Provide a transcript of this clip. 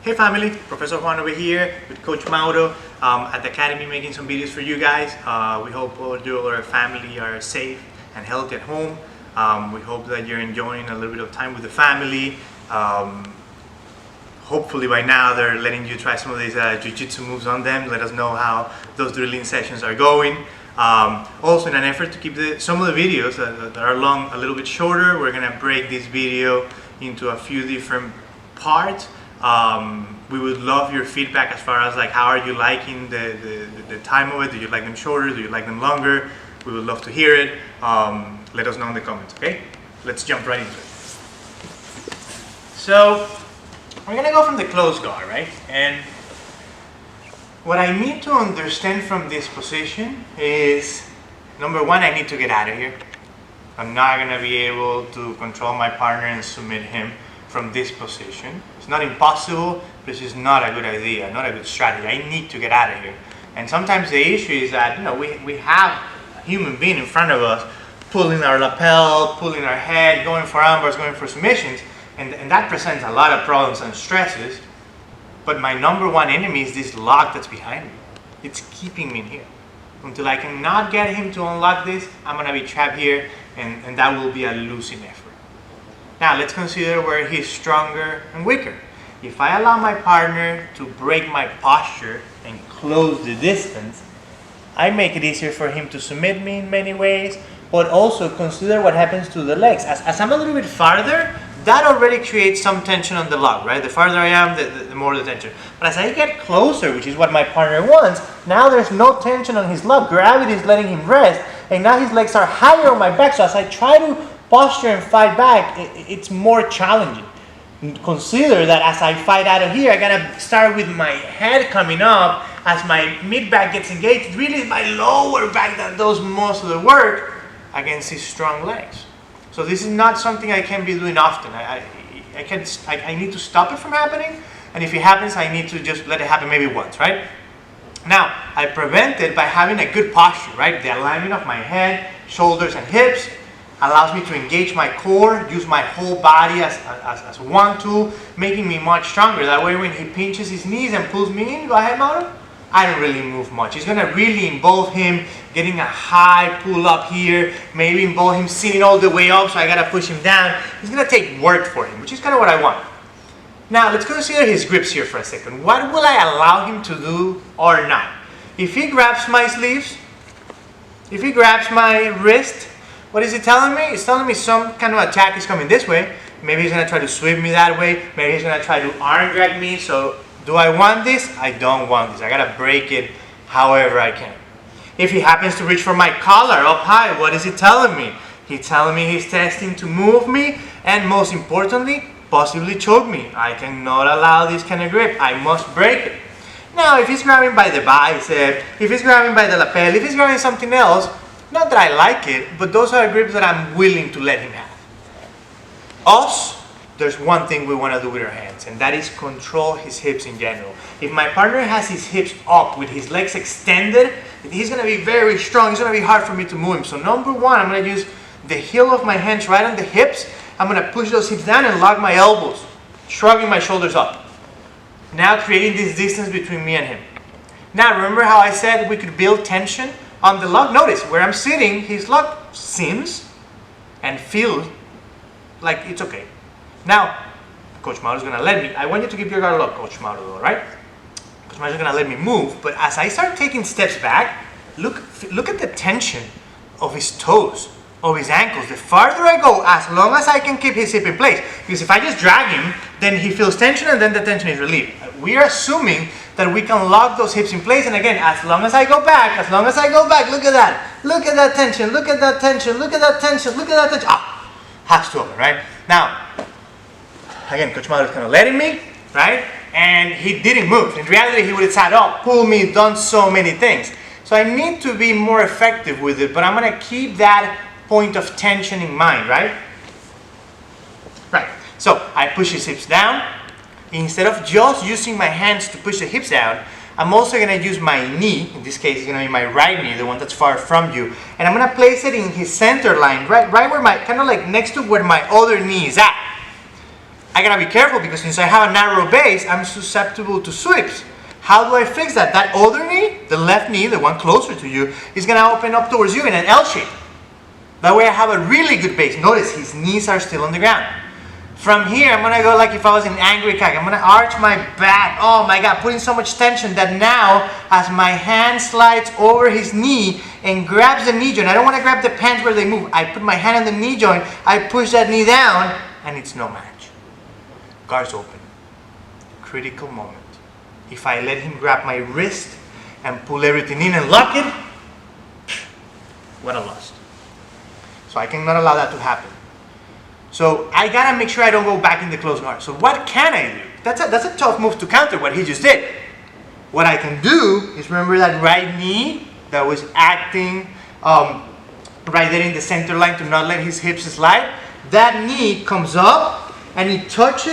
Hey family, Professor Juan over here with Coach Mauro at the Academy, making some videos for you guys. We hope all your family are safe and healthy at home. We hope that you're enjoying a little bit of time with the family. Hopefully by now they're letting you try some of these jiu-jitsu moves on them. Let us know how those drilling sessions are going. Also, in an effort to keep some of the videos that are long a little bit shorter, we're gonna break this video into a few different parts. We would love your feedback as far as like how are you liking the time of it. Do you like them shorter? Do you like them longer? We would love to hear it. Let us know in the comments, okay? Let's jump right into it. So we're gonna go from the closed guard, right? And what I need to understand from this position is, number one, I need to get out of here. I'm not gonna be able to control my partner and submit him from this position. It's not impossible, but it's just not a good idea, not a good strategy. I need to get out of here. And sometimes the issue is that, you know, we have a human being in front of us pulling our lapel, pulling our head, going for armbars, going for submissions, and that presents a lot of problems and stresses. But my number one enemy is this lock that's behind me. It's keeping me in here. Until I cannot get him to unlock this, I'm gonna be trapped here, and that will be a losing effort. Now let's consider where he's stronger and weaker. If I allow my partner to break my posture and close the distance, I make it easier for him to submit me in many ways, but also consider what happens to the legs. As I'm a little bit farther, that already creates some tension on the lock, right? The farther I am, the more the tension. But as I get closer, which is what my partner wants, now there's no tension on his lock. Gravity is letting him rest, and now his legs are higher on my back. So as I try to posture and fight back, it's more challenging. Consider that as I fight out of here, I gotta start with my head coming up. As my mid back gets engaged, really my lower back that does most of the work against his strong legs. So this is not something I can be doing often. I need to stop it from happening, and if it happens, I need to just let it happen maybe once, right? Now, I prevent it by having a good posture, right? The alignment of my head, shoulders, and hips allows me to engage my core, use my whole body as one tool, making me much stronger. That way when he pinches his knees and pulls me in, go ahead, Mauro, I don't really move much. It's gonna really involve him getting a high pull up here, maybe involve him sitting all the way up, so I gotta push him down. It's gonna take work for him, which is kind of what I want. Now, let's consider his grips here for a second. What will I allow him to do or not? If he grabs my sleeves, if he grabs my wrist, what is he telling me? It's telling me some kind of attack is coming this way. Maybe he's gonna try to sweep me that way. Maybe he's gonna try to arm drag me. So do I want this? I don't want this. I gotta break it however I can. If he happens to reach for my collar up high, what is he telling me? He's telling me he's testing to move me, and most importantly, possibly choke me. I cannot allow this kind of grip. I must break it. Now, if he's grabbing by the bicep, if he's grabbing by the lapel, if he's grabbing something else, not that I like it, but those are grips that I'm willing to let him have. Us, there's one thing we want to do with our hands, and that is control his hips in general. If my partner has his hips up with his legs extended, he's going to be very strong. It's going to be hard for me to move him. So number one, I'm going to use the heel of my hands right on the hips. I'm going to push those hips down and lock my elbows, shrugging my shoulders up. Now creating this distance between me and him. Now remember how I said we could build tension on the lock? Notice where I'm sitting, his lock seems and feels like it's okay. Now, Coach Mauro is going to let me. I want you to keep your guard locked, Coach Mauro, though, right? Coach Mauro is going to let me move, but as I start taking steps back, look at the tension of his toes, of his ankles. The farther I go, as long as I can keep his hip in place, because if I just drag him, then he feels tension, and then the tension is relieved. We are assuming that we can lock those hips in place, and again, as long as I go back, look at that tension, look at that tension, look at that tension, look at that tension. Ah, has to open, right? Now, again, Coach Mauro is kind of letting me, right? And he didn't move. In reality, he would have sat up, pulled me, done so many things. So I need to be more effective with it, but I'm going to keep that point of tension in mind, right? Right. So I push his hips down. Instead of just using my hands to push the hips down, I'm also going to use my knee. In this case, it's going to be my right knee, the one that's far from you. And I'm going to place it in his center line, right where my, kind of like next to where my other knee is at. I gotta be careful because since I have a narrow base, I'm susceptible to sweeps. How do I fix that? That other knee, the left knee, the one closer to you, is gonna open up towards you in an L shape. That way I have a really good base. Notice his knees are still on the ground. From here, I'm gonna go like if I was in angry cat. I'm gonna arch my back. Oh my God, putting so much tension that now, as my hand slides over his knee and grabs the knee joint, I don't wanna grab the pants where they move. I put my hand on the knee joint, I push that knee down, and it's no match. Guard's open. Critical moment. If I let him grab my wrist and pull everything in and lock it, what a loss. So I cannot allow that to happen. So I gotta make sure I don't go back in the close guard. So what can I do? That's a tough move to counter what he just did. What I can do is remember that right knee that was acting right there in the center line to not let his hips slide. That knee comes up and he touches